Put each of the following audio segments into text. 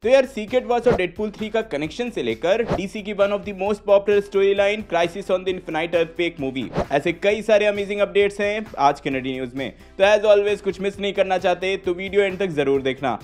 तो यार secret Wars और डेडपूल 3 का कनेक्शन से लेकर डीसी की one of the most popular story line crisis on the infinite earth पे एक मूवी, ऐसे कई सारे अमेजिंग अपडेट्स हैं आज के नडी न्यूज में। तो एज ऑलवेज कुछ मिस नहीं करना चाहते तो वीडियो एंड तक जरूर देखना।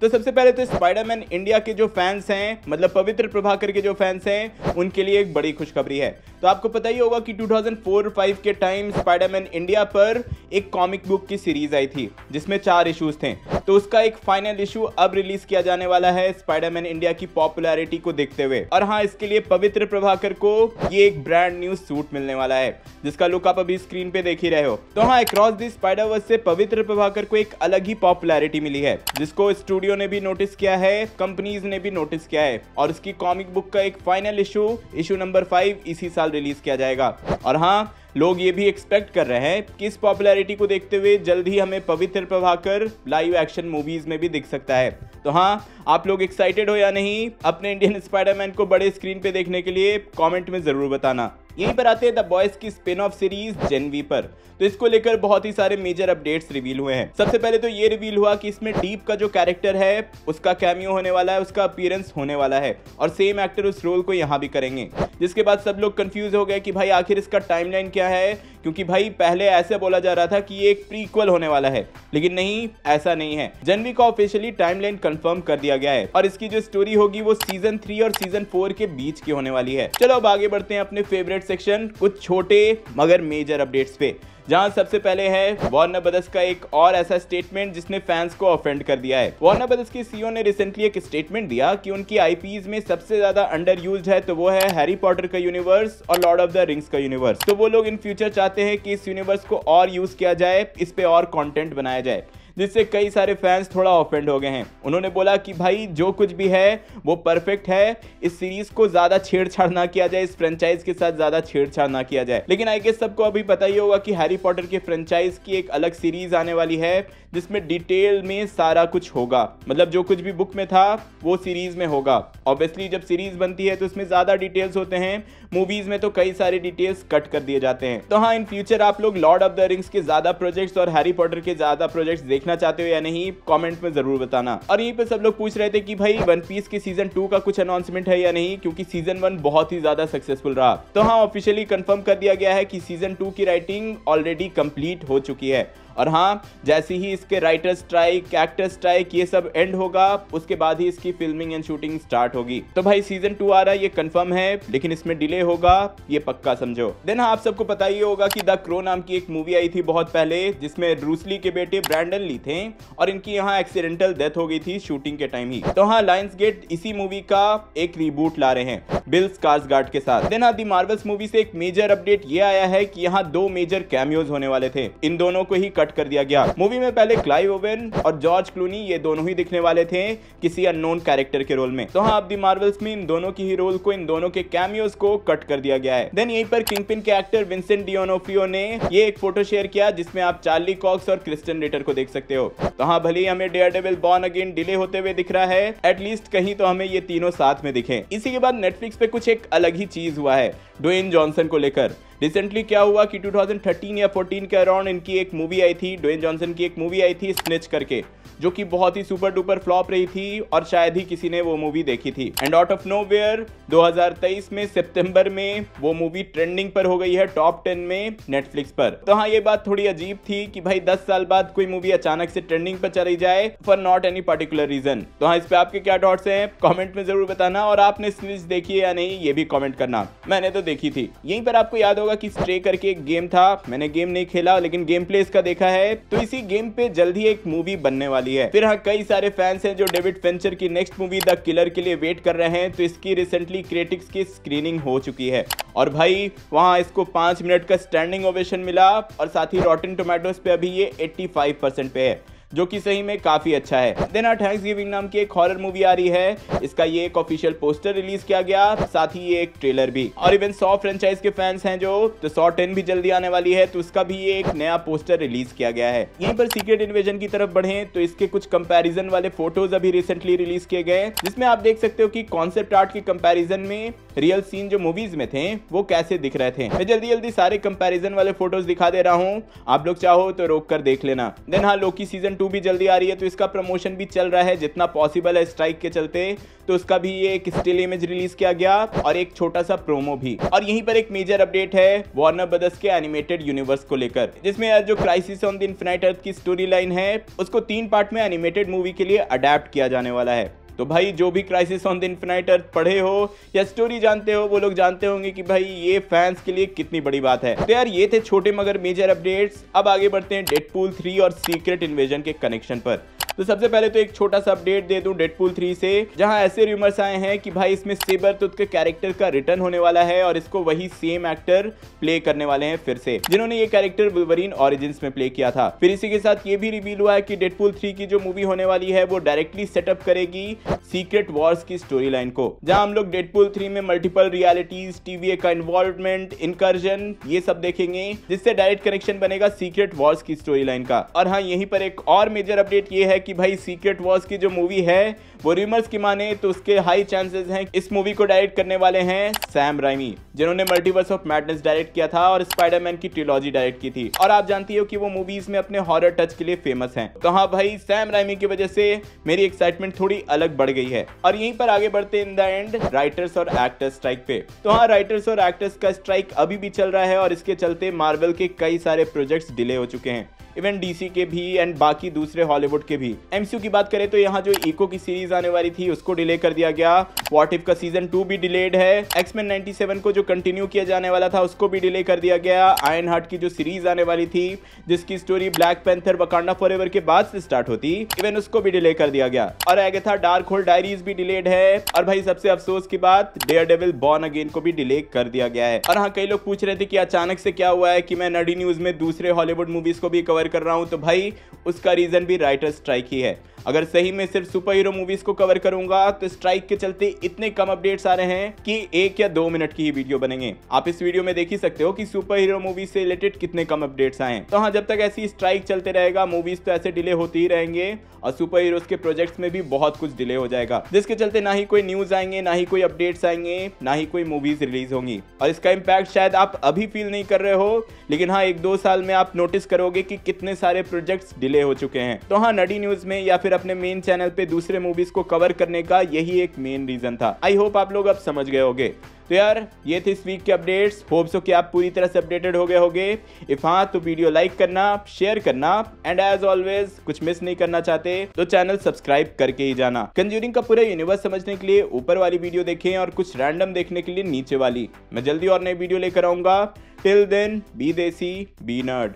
तो सबसे पहले तो स्पाइडरमैन इंडिया के जो फैंस हैं, मतलब पवित्र प्रभाकर के जो फैंस हैं, उनके लिए एक बड़ी खुशखबरी है। तो आपको पता ही होगा कि 2004-5 के टाइम स्पाइडरमैन इंडिया पर एक कॉमिक बुक की सीरीज आई थी जिसमें 4 इश्यूज थे। तो उसका एक फाइनल इशू अब रिलीज किया जाने वाला है स्पाइडरमैन इंडिया की पॉपुलैरिटी को देखते हुए। और हाँ, इसके लिए पवित्र प्रभाकर को ये एक ब्रांड न्यू सूट मिलने वाला है जिसका लुक आप अभी स्क्रीन पे देख ही रहे हो। तो हाँ, अक्रॉस द स्पाइडरवर्स से पवित्र प्रभाकर को एक अलग ही पॉपुलैरिटी मिली है जिसको स्टूडियो ने भी नोटिस किया है, कंपनीज ने भी नोटिस किया है। और इसकी कॉमिक बुक का एक फाइनल इशू नंबर 5 इसी साल रिलीज किया जाएगा। और हाँ, लोग ये भी एक्सपेक्ट कर रहे हैं कि इस पॉपुलैरिटी को देखते हुए जल्द ही हमें पवित्र प्रभाकर लाइव एक्शन मूवीज में भी दिख सकता है। तो हाँ, आप लोग एक्साइटेड हो या नहीं अपने इंडियन स्पाइडरमैन को बड़े स्क्रीन पे देखने के लिए? कमेंट में जरूर बताना। यहीं पर आते हैं द बॉयज की spin off series Gen V पर। तो इसको लेकर बहुत ही सारे मेजर अपडेट्स रिवील हुए हैं। सबसे पहले तो ये रिवील हुआ कि इसमें डीप का जो कैरेक्टर है उसका कैमियो होने वाला है, उसका अपीयरेंस होने वाला है और सेम एक्टर उस रोल को यहाँ भी करेंगे। जिसके बाद सब लोग कंफ्यूज हो गए कि भाई आखिर इसका टाइमलाइन क्या है, क्योंकि भाई पहले ऐसे बोला जा रहा था कि ये एक प्रीक्वल होने वाला है, लेकिन नहीं, ऐसा नहीं है। जेन वी का ऑफिशियली टाइमलाइन कंफर्म कर दिया गया है और इसकी जो स्टोरी होगी वो सीजन 3 और सीजन 4 के बीच की होने वाली है। चलो अब आगे बढ़ते हैं अपने फेवरेट सेक्शन, कुछ छोटे मगर मेजर अपडेट्स पे, जहां सबसे पहले है वार्नर ब्रदर्स का एक और ऐसा स्टेटमेंट जिसने फैंस को ऑफेंड कर दिया है। वार्नर ब्रदर्स के सीईओ ने रिसेंटली एक स्टेटमेंट दिया कि उनकी आईपीज में सबसे ज्यादा अंडर यूज्ड है तो वो है हैरी पॉटर का यूनिवर्स और लॉर्ड ऑफ द रिंग्स का यूनिवर्स। तो वो लोग इन फ्यूचर चाहते हैं कि इस यूनिवर्स को और यूज किया जाए, इस पे और कंटेंट बनाया जाए, जिससे कई सारे फैंस थोड़ा ऑफेंड हो गए हैं। उन्होंने बोला कि भाई जो कुछ भी है वो परफेक्ट है, इस सीरीज को ज्यादा छेड़छाड़ ना किया जाए, इस फ्रेंचाइज के साथ ज्यादा छेड़छाड़ ना किया जाए। लेकिन आई गेस सबको अभी पता ही होगा कि हैरी पॉटर के फ्रेंचाइज की एक अलग सीरीज आने वाली है जिसमें डिटेल में सारा कुछ होगा, मतलब जो कुछ भी बुक में था वो सीरीज में होगा। ऑब्वियसली जब सीरीज बनती है तो उसमें ज्यादा डिटेल्स होते हैं, मूवीज में तो कई सारे डिटेल्स कट कर दिए जाते हैं। तो हाँ, इन फ्यूचर आप लोग लॉर्ड ऑफ द रिंग्स के ज्यादा प्रोजेक्ट्स और हैरी पॉटर के ज्यादा प्रोजेक्ट्स देखना चाहते हो या नहीं, कमेंट में जरूर बताना। और यहीं पे सब लोग पूछ रहे थे कि भाई वन पीस के सीजन 2 का कुछ अनाउंसमेंट है या नहीं, क्योंकि सीजन 1 बहुत ही ज्यादा सक्सेसफुल रहा। तो हाँ, ऑफिशियली कंफर्म कर दिया गया है कि सीजन 2 की राइटिंग ऑलरेडी कंप्लीट हो चुकी है। और हाँ, जैसे ही इसके राइटर स्ट्राइक, एक्टर स्ट्राइक ये सब एंड होगा उसके बाद ही इसकी फिल्मिंग एंड शूटिंग स्टार्ट होगी। तो भाई सीजन 2 आ रहा है ये कंफर्म है, लेकिन इसमें डिले होगा ये पक्का समझो। देन हाँ, आप सबको पता ही होगा कि द क्रो नाम की एक मूवी आई थी बहुत पहले जिसमें ब्रूस ली के बेटे ब्रैंडन ली थे और इनकी यहाँ एक्सीडेंटल डेथ हो गई थी शूटिंग के टाइम ही। तो हाँ, लायंस गेट इसी मूवी का एक रिबूट ला रहे हैं बिल स्कार्सगार्ड के साथ। देन हाँ, द मार्वल्स मूवी से एक मेजर अपडेट ये आया है कि यहाँ 2 मेजर कैमियोज होने वाले थे, इन दोनों को ही कट कर दिया गया। मूवी में पहले क्लाइव ओवेन और जॉर्ज क्लूनी ये दोनों ही दिखने वाले थे किसी अननोन कैरेक्टर के रोल में। तो हाँ, अब द मार्वल्स में इन दोनों की ही रोल को, इन दोनों के कैमियोज को कट कर दिया गया है। देन यहीं पर किंगपिन के एक्टर विंसेंट डियोनोफियो ने ये एक फोटो शेयर किया जिसमें आप चार्ली कॉक्स और क्रिस्टियन रिटर को देख सकते हो। तो हाँ, भले ही हमें डेयरडेविल बॉर्न अगेन डिले होते हुए दिख रहा है, एटलीस्ट कहीं तो हमें ये तीनों साथ में दिखे। इसी के बाद नेटफ्लिक्स पे कुछ एक अलग ही चीज हुआ है ड्वेन जॉनसन को लेकर। रिसेंटली क्या हुआ कि 2013 या 14 के अराउंड इनकी एक मूवी आई थी, ड्वेन जॉनसन की एक मूवी आई थी स्नेच करके, जो कि बहुत ही सुपर डुपर फ्लॉप रही थी और शायद ही किसी ने वो मूवी देखी थी। एंड आउट ऑफ नोवेयर 2023 में सितंबर में वो मूवी ट्रेंडिंग पर हो गई है टॉप 10 में नेटफ्लिक्स पर। तो हाँ, ये बात थोड़ी अजीब थी कि भाई 10 साल बाद कोई मूवी अचानक से ट्रेंडिंग पर चली जाए for not any particular reason. तो हाँ, इस पे आपके क्या थॉट्स हैं कमेंट में जरूर बताना, और आपने स्नेच देखी है या नहीं ये भी कमेंट करना। मैंने तो देखी थी। यहीं पर आपको याद होगा कि स्ट्रे करके एक गेम था, मैंने गेम नहीं खेला लेकिन गेम प्ले इसका देखा है। तो इसी गेम पे जल्द ही एक मूवी बनने वाली है। फिर हाँ, कई सारे फैंस हैं जो डेविड फिंचर की नेक्स्ट मूवी द किलर के लिए वेट कर रहे हैं। तो इसकी रिसेंटली क्रिटिक्स की स्क्रीनिंग हो चुकी है और भाई वहां इसको 5 मिनट का स्टैंडिंग ओवेशन मिला और साथ ही रॉटेन टोमेटोज पे अभी ये 85% पे है, जो कि सही में काफी अच्छा है। देन थैंक्सगिविंग नाम की एक हॉरर मूवी आ रही है, इसका ये एक ऑफिशियल पोस्टर रिलीज किया गया, साथ ही ये एक ट्रेलर भी। और इवन सॉ फ्रेंचाइज के फैंस हैं जो, तो सॉ 10 भी जल्दी आने वाली है, तो उसका भी ये एक नया पोस्टर रिलीज किया गया है। यहीं पर सीक्रेट इन्वेजन की तरफ बढ़े तो इसके कुछ कंपैरिजन वाले फोटोज अभी रिसेंटली रिलीज किए गए, जिसमें आप देख सकते हो कि कॉन्सेप्ट आर्ट के कंपैरिजन में रियल सीन जो मूवीज में थे वो कैसे दिख रहे थे। मैं जल्दी जल्दी सारे कंपैरिजन वाले फोटोज दिखा दे रहा हूँ, आप लोग चाहो तो रोक कर देख लेना। देन हाँ, लोकी सीजन 2 भी जल्दी आ रही है, तो इसका प्रमोशन भी चल रहा है जितना पॉसिबल है स्ट्राइक के चलते। तो उसका भी ये एक स्टिल इमेज रिलीज किया गया और एक छोटा सा प्रोमो भी। और यहीं पर एक मेजर अपडेट है वार्नर ब्रदर्स के एनिमेटेड यूनिवर्स को लेकर, जिसमें जो क्राइसिस ऑन द इन्फिनाइट अर्थ की स्टोरी लाइन है उसको 3 पार्ट में एनिमेटेड मूवी के लिए अडेप्ट किया जाने वाला है। तो भाई जो भी क्राइसिस ऑन द इन्फिनाइट अर्थ पढ़े हो या स्टोरी जानते हो वो लोग जानते होंगे कि भाई ये फैंस के लिए कितनी बड़ी बात है। तो यार ये थे छोटे मगर मेजर अपडेट्स। अब आगे बढ़ते हैं डेडपूल 3 और सीक्रेट इन्वेजन के कनेक्शन पर। तो सबसे पहले तो एक छोटा सा अपडेट दे दूं डेडपूल 3 से, जहां ऐसे रूमर्स आए हैं कि भाई इसमें सेबरटूथ के कैरेक्टर का रिटर्न होने वाला है और इसको वही सेम एक्टर प्ले करने वाले हैं फिर से, जिन्होंने ये कैरेक्टर वुल्वरीन ओरिजिन्स में प्ले किया था। फिर इसी के साथ ये भी रिवील हुआ है कि डेडपूल 3 की जो मूवी होने वाली है वो डायरेक्टली सेटअप करेगी सीक्रेट वॉर्स की स्टोरी लाइन को, जहां हम लोग डेडपूल 3 में मल्टीपल रियलिटीज, TVA का इन्वॉल्वमेंट, इनकर्जन, ये सब देखेंगे, जिससे डायरेक्ट कनेक्शन बनेगा सीक्रेट वॉर्स की स्टोरी लाइन का। और हाँ, यहीं पर एक और मेजर अपडेट ये है कि भाई सीक्रेट वॉर्स की जो मूवी है वो रूमर्स की माने तो उसके हाई चांसेस हैं इस मूवी को डायरेक्ट करने वाले हैं सैम राइमी, जिन्होंने मल्टीवर्स ऑफ मैडनेस डायरेक्ट किया था और स्पाइडरमैन की ट्रिलॉजी डायरेक्ट की थी। और आप जानती हो कि वो मूवीज में अपने हॉरर टच के लिए फेमस हैं। तो हाँ भाई, सैम राइमी की वजह से मेरी एक्साइटमेंट थोड़ी अलग बढ़ गई है। और यहीं पर आगे बढ़ते इन द एंड राइटर्स और एक्टर्स स्ट्राइक पे। तो हाँ, राइटर्स और एक्टर्स का स्ट्राइक अभी भी चल रहा है और इसके चलते मार्वल के कई सारे प्रोजेक्ट्स डिले हो चुके हैं, इवन DC के भी एंड बाकी दूसरे हॉलीवुड के भी। MCU की बात करें तो यहाँ जो इको की सीरीज आने वाली थी उसको डिले कर दिया गया। व्हाट इफ का सीजन 2 भी डिलेड है। X-Men 97 को जो कंटिन्यू किया जाने वाला था उसको भी डिले कर दिया गया। आयरन हार्ट की जो सीरीज आने वाली थी जिसकी story black panther Wakanda forever के बाद से स्टार्ट होती, इवन उसको भी डिले कर दिया गया। और एगाथा डार्कहोल्ड डायरीज भी डिलेड है। और भाई सबसे अफसोस की बात, डेयरडेविल बॉर्न अगेन को भी डिले कर दिया गया है। और हाँ, कई लोग पूछ रहे थे कि अचानक से क्या हुआ है कि मैं नडी न्यूज में दूसरे हॉलीवुड मूवीज को भी कवर कर रहा हूं। तो भाई उसका रीजन भी राइटर स्ट्राइक ही है। अगर सही में सिर्फ सुपर हीरो मूवीज को कवर करूंगा तो स्ट्राइक के चलते इतने कम अपडेट्स आ रहे हैं कि 1 या 2 मिनट की ही वीडियो बनेंगे। आप इस वीडियो में देख ही सकते हो कि सुपर हीरो मूवीज से रिलेटेड कितने कम अपडेट्स आए हैं। तो हाँ, जब तक ऐसी स्ट्राइक चलते रहेगा मूवीज तो ऐसे डिले होते ही रहेंगे और सुपर हीरोज के प्रोजेक्ट्स में भी बहुत कुछ डिले हो जाएगा, जिसके चलते ना ही कोई न्यूज आएंगे, ना ही कोई अपडेट्स आएंगे, ना ही कोई मूवीज रिलीज होंगी। और इसका इम्पैक्ट शायद आप अभी फील नहीं कर रहे हो, लेकिन हाँ 1-2 साल में आप नोटिस करोगे कि कितने सारे प्रोजेक्ट्स डिले हो चुके हैं। तो हाँ, नडी न्यूज में या फिर अपने मेन चैनल पे दूसरे मूवीज को कवर करने का यही एक मेन रीजन था। आई होप आप लोग अब समझ गए होंगे। तो यार ये थे इस वीक के अपडेट्स। होप सो कि आप पूरी तरह से अपडेटेड हो गए होंगे। इफ हाँ तो वीडियो लाइक करना, शेयर करना एंड एज ऑलवेज कुछ मिस नहीं करना चाहते तो चैनल सब्सक्राइब करके ही जाना। कंज्यूरिंग का पूरा यूनिवर्स समझने के लिए ऊपर वाली वीडियो देखें और कुछ रैंडम देखने के लिए नीचे वाली। मैं जल्दी और नई वीडियो लेकर आऊंगा। टिल देन बी देसी बी नर्ड।